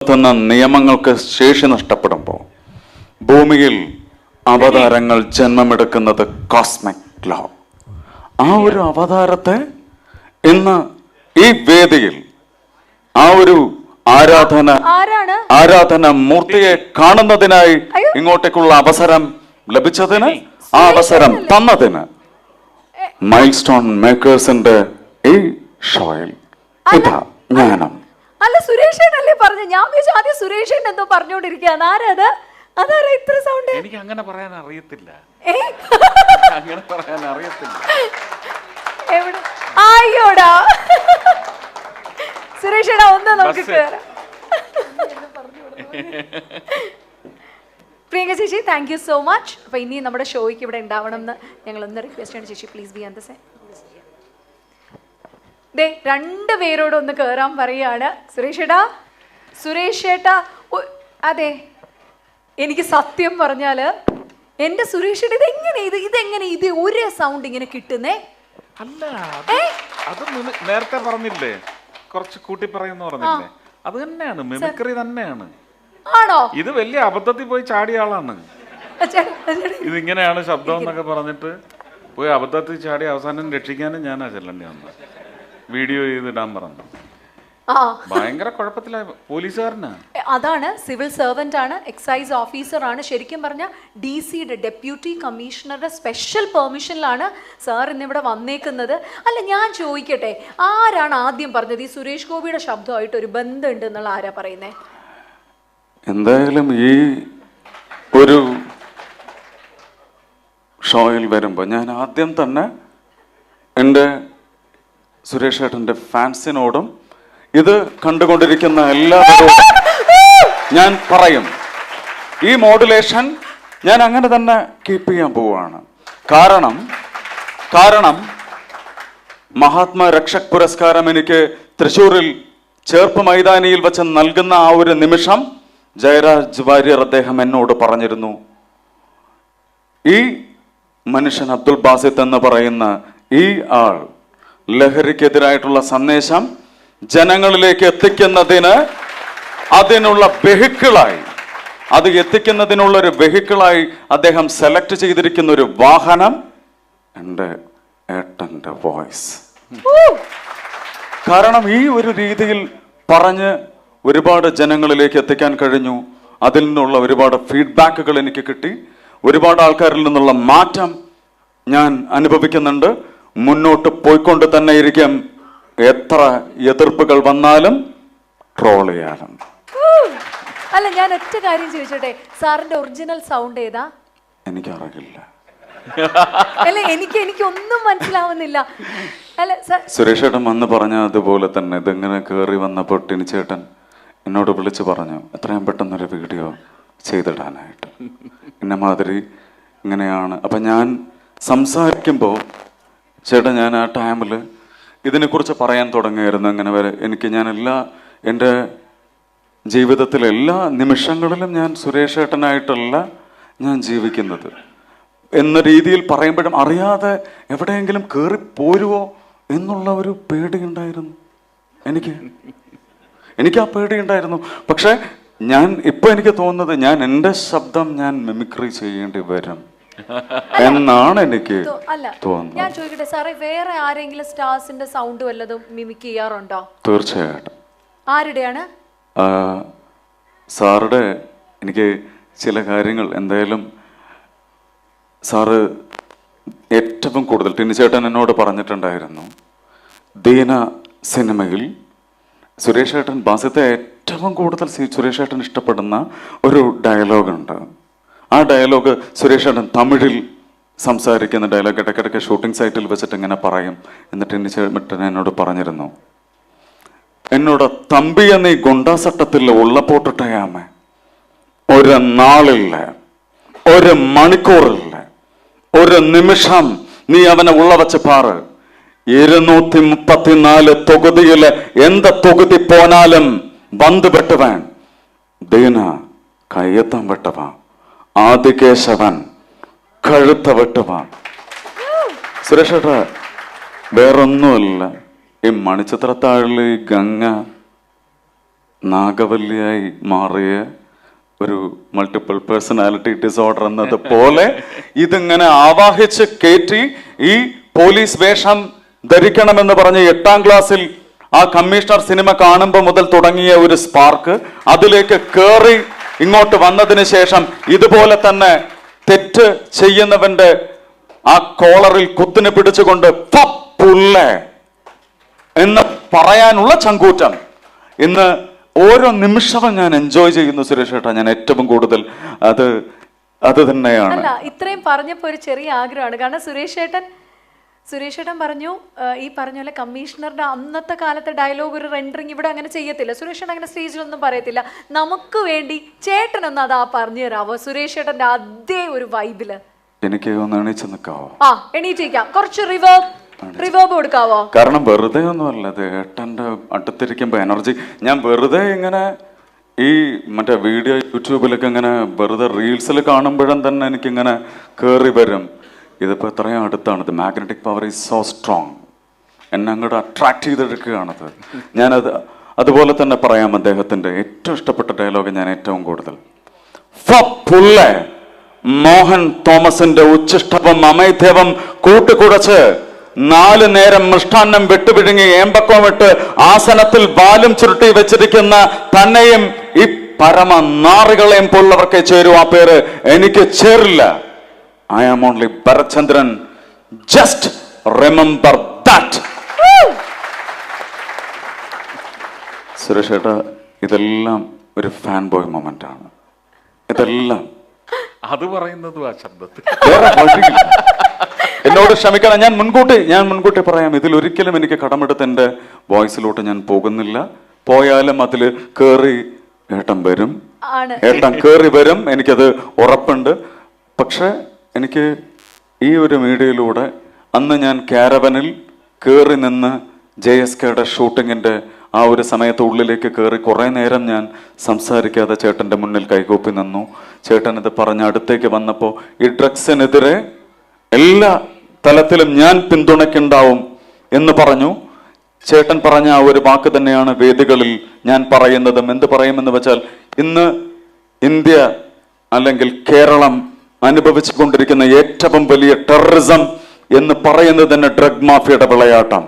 നിയമങ്ങൾക്ക് ശേഷി നഷ്ടപ്പെടുമ്പോൾ ഭൂമിയിൽ അവതാരങ്ങൾ ജന്മമെടുക്കുന്നത് കോസ്മിക് ലോ. ആ ഒരു അവതാരത്തെ ഇന്ന് ഈ വേദിയിൽ ആ ഒരു ആരാധന മൂർത്തിയെ കാണുന്നതിനായി ഇങ്ങോട്ടേക്കുള്ള അവസരം ലഭിച്ചതിന്, ആ അവസരം തന്നതിന് മൈൽ സ്റ്റോൺ മേക്കേഴ്സിന്റെ ഈ ഷോയിൽ ഇതാ ജ്ഞാനം. അല്ല, സുരേഷേട്ടല്ലേ പറഞ്ഞു? ഞാൻ വിചാരിച്ചു ആദ്യം സുരേഷേട്ടൻ എന്തോ പറഞ്ഞോണ്ടിരിക്കുകയാണ്. ആരത്? അതാരാ ഇത്ര സൗണ്ട്? എനിക്ക് അങ്ങനെ പറയാൻ അറിയത്തില്ല. അങ്ങനെ പറയാൻ അറിയത്തില്ല. എവിടെ? അയ്യോടാ സുരേഷേട്ടാ, ഒന്ന് നമുക്ക് കേറാം. പ്രിയങ്ക ചേച്ചി, താങ്ക് യു സോ മച്ച്. അപ്പൊ ഇനി നമ്മുടെ ഷോയ്ക്ക് ഇവിടെ ഉണ്ടാവണം എന്ന് ഞങ്ങൾ ഒന്ന് റിക്വസ്റ്റ് ആണ്. ചേച്ചി please be on the side. ദേ, രണ്ട് പേരോട് ഒന്ന് കേറാൻ പറയാണ്. സുരേഷേട്ടാ, അതെ, എനിക്ക് സത്യം പറഞ്ഞാല് എന്റെ സുരേഷേട്ട ഇതെങ്ങനെ ഇത് ഒരേ സൗണ്ട് ഇങ്ങനെ കിട്ടുന്നേ? അല്ല, അത് നേരത്തെ പറഞ്ഞില്ലേ, കുറച്ച് കൂട്ടി പറയുന്ന പറഞ്ഞില്ലേ, അത് തന്നെയാണ്, മിമിക്രി തന്നെയാണ്. ആണോ? ഇത് വലിയ അബദ്ധത്തിൽ പോയി ചാടിയ ആളാണ്. ഇതിങ്ങനെയാണ് ശബ്ദം എന്നൊക്കെ പറഞ്ഞിട്ട് പോയി അബദ്ധത്തിൽ ചാടി അവസാനം രക്ഷിക്കാനും ഞാനാ ചെല്ലേണ്ടി വന്നത്. വീഡിയോ ചെയ്തിടാൻ പറഞ്ഞു. ഭയങ്കര കുഴപ്പത്തിലായ പോലീസുകാരനാ. അതാണ്, സിവിൽ സർവന്റ് ആണ്, എക്സൈസ് ഓഫീസർ ആണ്. ശരിക്കും പറഞ്ഞാൽ DC-യുടെ ഡെപ്യൂട്ടി കമ്മീഷണറുടെ സ്പെഷ്യൽ പെർമിഷനിലാണ് സാർ ഇന്നിവിടെ വന്നേക്കുന്നത്. അല്ല, ഞാൻ ചോദിക്കട്ടെ, ആരാണ് ആദ്യം പറഞ്ഞത് ഈ സുരേഷ് ഗോപിയുടെ ശബ്ദമായിട്ട് ഒരു ബന്ധമുണ്ട് എന്നുള്ള? ആരാ പറയുന്നേ? എന്തായാലും ഈ ഒരു ഷോയിൽ വരുമ്പോൾ ഞാൻ ആദ്യം തന്നെ എൻ്റെ സുരേഷ് ഏട്ടൻ്റെ ഫാൻസിനോടും ഇത് കണ്ടുകൊണ്ടിരിക്കുന്ന എല്ലാവരോടും ഞാൻ പറയും, ഈ മോഡുലേഷൻ ഞാൻ അങ്ങനെ തന്നെ കീപ്പ് ചെയ്യാൻ പോവുകയാണ്. കാരണം മഹാത്മാ രക്ഷക് പുരസ്കാരം എനിക്ക് തൃശ്ശൂരിൽ ചേർപ്പ് മൈതാനിയിൽ വെച്ച് നൽകുന്ന ആ ഒരു നിമിഷം ജയരാജ് വാര്യർ അദ്ദേഹം എന്നോട് പറഞ്ഞിരുന്നു, ഈ മനുഷ്യൻ അബ്ദുൽ ബാസിത്ത് എന്ന് പറയുന്ന ഈ ആൾ ലഹരിക്കെതിരായിട്ടുള്ള സന്ദേശം ജനങ്ങളിലേക്ക് എത്തിക്കുന്നതിന് അതിനുള്ള വെഹിക്കിളായി, അത് എത്തിക്കുന്നതിനുള്ള ഒരു വെഹിക്കിളായി അദ്ദേഹം സെലക്ട് ചെയ്തിരിക്കുന്ന ഒരു വാഹനം എൻ്റെ ഏട്ടൻ്റെ വോയിസ്. കാരണം ഈ ഒരു രീതിയിൽ പറഞ്ഞ് ഒരുപാട് ജനങ്ങളിലേക്ക് എത്തിക്കാൻ കഴിഞ്ഞു. അതിൽ നിന്നുള്ള ഒരുപാട് ഫീഡ്ബാക്കുകൾ എനിക്ക് കിട്ടി. ഒരുപാട് ആൾക്കാരിൽ നിന്നുള്ള മാറ്റം ഞാൻ അനുഭവിക്കുന്നുണ്ട്. മുന്നോട്ട് പോയിക്കൊണ്ട് തന്നെ ഇരിക്കും. എത്ര എതിർപ്പുകൾ വന്നാലും ട്രോൾ ചെയ്യാനും. അല്ല, ഞാൻ ഒറ്റ കാര്യം ചോദിച്ചോട്ടെ, സാറിന്റെ ഒറിജിനൽ സൗണ്ട് ഏതാ? എനിക്കറിയില്ല. അല്ല, എനിക്കൊന്നും മനസ്സിലാവുന്നില്ല. അല്ല, സുരേഷ് ഏട്ടൻ വന്ന് പറഞ്ഞ അതുപോലെ തന്നെ ഇതിങ്ങനെ കയറി വന്നപ്പോൾ ടിനിച്ചേട്ടൻ എന്നോട് വിളിച്ച് പറഞ്ഞു, എത്രയും പെട്ടെന്നൊരു വീഡിയോ ചെയ്തിടാനായിട്ട്. എന്നെ മാതിരി ഇങ്ങനെയാണ്. അപ്പം ഞാൻ സംസാരിക്കുമ്പോൾ ചേട്ടൻ, ഞാൻ ആ ടൈമിൽ ഇതിനെക്കുറിച്ച് പറയാൻ തുടങ്ങിയായിരുന്നു. അങ്ങനെ വരെ എൻ്റെ ജീവിതത്തിലെ എല്ലാ നിമിഷങ്ങളിലും ഞാൻ സുരേഷ് ഏട്ടനായിട്ടല്ല ഞാൻ ജീവിക്കുന്നത് എന്ന രീതിയിൽ പറയുമ്പോഴും അറിയാതെ എവിടെയെങ്കിലും കയറിപ്പോരുവോ എന്നുള്ള ഒരു പേടിയുണ്ടായിരുന്നു എനിക്ക് ആ പേടിയുണ്ടായിരുന്നു. പക്ഷെ ഇപ്പൊ എനിക്ക് തോന്നുന്നത് ഞാൻ എൻ്റെ ശബ്ദം ഞാൻ മിമിക്രി ചെയ്യേണ്ടി വരും എന്നാണ് എനിക്ക് തോന്നുന്നത്. ഞാൻ ചോദിക്കട്ടെ സാറേ, വേറെ ആരെങ്കിലും സ്റ്റാർസിന്റെ സൗണ്ട് വല്ലതും മിമിക് ചെയ്യാറുണ്ടോ? തീർച്ചയായിട്ടും. ആരുടെയാണ്? സാറുടെ എനിക്ക് ചില കാര്യങ്ങൾ എന്തായാലും സാറ് ഏറ്റവും കൂടുതൽ ടിനിച്ചേട്ടൻ എന്നോട് പറഞ്ഞിട്ടുണ്ടായിരുന്നു, ദീന സിനിമയിൽ സുരേഷ് ഏട്ടൻ ബാസിത്തെ ഏറ്റവും കൂടുതൽ സുരേഷ് ഏട്ടൻ ഇഷ്ടപ്പെടുന്ന ഒരു ഡയലോഗുണ്ട്. ആ ഡയലോഗ് സുരേഷ് ഏട്ടൻ തമിഴിൽ സംസാരിക്കുന്ന ഡയലോഗ് ഇടയ്ക്കിടയ്ക്ക് ഷൂട്ടിംഗ് സൈറ്റിൽ വെച്ചിട്ട് ഇങ്ങനെ പറയും. എന്നിട്ട് ടിനിച്ചേട്ടൻ എന്നോട് പറഞ്ഞിരുന്നു, എന്നോട് തമ്പിയ നീ ഗുണ്ടാസട്ടത്തിൽ ഉള്ള പോട്ടിട്ടയാമേ, ഒരു നാളില്ല, ഒരു മണിക്കൂറില്ല, ഒരു നിമിഷം നീ അവനെ ഉള്ള വെച്ച് പാറ്. 234 തൊകുതിയില് എന്ത് തൊകുതി പോനാലും ബന്ദ് വെട്ടുവൻ, ദീന കയ്യത്തം വെട്ടവാൻ, ആദികേശവൻ കഴുത്ത വെട്ടുവാൻ. സുരേഷ് ഏട്ടാ, വേറൊന്നുമല്ല, ഈ മണിച്ചിത്രത്താഴിൽ ഗംഗ നാഗവല്ലിയായി മാറിയ ഒരു മൾട്ടിപ്പിൾ പേഴ്സണാലിറ്റി ഡിസോർഡർ എന്നത് പോലെ ഇതിങ്ങനെ ആവാഹിച്ച് കയറ്റി ഈ പോലീസ് വേഷം ധരിക്കണമെന്ന് പറഞ്ഞ് 8ാം ക്ലാസ്സിൽ ആ കമ്മീഷണർ സിനിമ കാണുമ്പോൾ മുതൽ തുടങ്ങിയ ഒരു സ്പാർക്ക് അതിലേക്ക് കയറി ഇങ്ങോട്ട് വന്നതിന് ശേഷം ഇതുപോലെ തന്നെ തെറ്റ് ചെയ്യുന്നവന്റെ ആ കോളറിൽ കുത്തിനെ പിടിച്ചുകൊണ്ട് പുള്ളേ എന്ന് പറയാനുള്ള ചങ്കൂറ്റം ഇന്ന് ഓരോ നിമിഷവും ഞാൻ എൻജോയ് ചെയ്യുന്നു സുരേഷ് ഏട്ടാ. ഞാൻ ഏറ്റവും കൂടുതൽ അത് തന്നെയാണ്. അല്ല, ഇത്രയും പറഞ്ഞപ്പോ ഒരു ചെറിയ ആഗ്രഹമാണ്. കാരണം സുരേഷ് ഏട്ടൻ പറഞ്ഞു ഈ പറഞ്ഞ പോലെ കമ്മീഷണറുടെ അന്നത്തെ കാലത്തെ ഡയലോഗ് ഒരു റെൻഡറിങ് ഇവിടെ അങ്ങനെ ചെയ്യത്തില്ല. സുരേഷ് ഏട്ടൻ അങ്ങനെ സ്റ്റേജിലൊന്നും പറയത്തില്ല. നമുക്ക് വേണ്ടി ചേട്ടനൊന്ന് അതാ പറഞ്ഞു തരാവോ സുരേഷ് ഏട്ടന്റെ അതേ ഒരു വൈബില്? എനിക്ക് ഒന്ന് എണീച്ച് നിൽക്കാവോ? എണീറ്റിരിക്കാം. കുറച്ച് റിവേർബ് കൊടുക്കാവോ? കാരണം വെറുതെ ഒന്നുമല്ല, അത് ഏട്ടൻ്റെ അടുത്തിരിക്കുമ്പോ എനർജി. ഞാൻ വെറുതെ ഇങ്ങനെ ഈ മറ്റേ വീഡിയോ യൂട്യൂബിലൊക്കെ ഇങ്ങനെ വെറുതെ റീൽസിൽ കാണുമ്പോഴും തന്നെ എനിക്കിങ്ങനെ കയറി വരും. ഇതിപ്പോൾ എത്രയും അടുത്താണ്. ഇത് magnetic power is so strong. എന്നെ അങ്ങോട്ട് അട്രാക്ട് ചെയ്തെടുക്കുകയാണത്. ഞാനത് അതുപോലെ തന്നെ പറയാം. അദ്ദേഹത്തിൻ്റെ ഏറ്റവും ഇഷ്ടപ്പെട്ട ഡയലോഗ് ഞാൻ ഏറ്റവും കൂടുതൽ മോഹൻ തോമസിന്റെ ഉച്ഛിഷ്ടവും അമൈഥ്യവും കൂട്ടുകുടച്ച് 4 നേരം മൃഷ്ടാന്നം വെട്ടുപിഴുങ്ങി ഏമ്പക്കം ഇട്ട് ആസനത്തിൽ വാലും ചുരുട്ടി വെച്ചിരിക്കുന്ന തന്നെയും ഈ പരമ നാറികളെയും പോലുള്ളവർക്കേ ചേരൂ. ആ പേര് എനിക്ക് ചേരില്ല. I am only Bharatchandran. Just remember that. Suresh ഏട്ടാ, ഇതെല്ലാം ഒരു ഫാൻ ബോയ് മൊമെന്റ് ആണ്. ഇതെല്ലാം അത് പറയുന്നതും ആ ശബ്ദത്തിൽ എന്നോട് ക്ഷമിക്കണം. ഞാൻ മുൻകൂട്ടി പറയാം, ഇതിലൊരിക്കലും എനിക്ക് കടമെടുത്ത് എൻ്റെ വോയിസിലോട്ട് ഞാൻ പോകുന്നില്ല. പോയാലും അതിൽ കയറി ഏട്ടൻ കയറി വരും, എനിക്കത് ഉറപ്പുണ്ട്. പക്ഷെ എനിക്ക് ഈ ഒരു മീഡിയയിലൂടെ അന്ന് ഞാൻ കാരവനിൽ കയറി നിന്ന് JSKയുടെ ഷൂട്ടിങ്ങിൻ്റെ ആ ഒരു സമയത്ത് ഉള്ളിലേക്ക് കയറി കുറേ നേരം ഞാൻ സംസാരിക്കാതെ ചേട്ടൻ്റെ മുന്നിൽ കൈകൂപ്പി നിന്നു. ചേട്ടൻ ഇത് പറഞ്ഞ് അടുത്തേക്ക് വന്നപ്പോൾ ഈ ഡ്രഗ്സിനെതിരെ എല്ലാ തലത്തിലും ഞാൻ പിന്തുണയ്ക്കുണ്ടാവും എന്ന് പറഞ്ഞു. ചേട്ടൻ പറഞ്ഞ ആ ഒരു വാക്ക് തന്നെയാണ് വേദികളിൽ ഞാൻ പറയുന്നതും. എന്ത് പറയുമെന്ന് വെച്ചാൽ, ഇന്ന് ഇന്ത്യ അല്ലെങ്കിൽ കേരളം അനുഭവിച്ചു കൊണ്ടിരിക്കുന്ന ഏറ്റവും വലിയ ടെററിസം എന്ന് പറയുന്നത് തന്നെ ഡ്രഗ് മാഫിയയുടെ വിളയാട്ടം.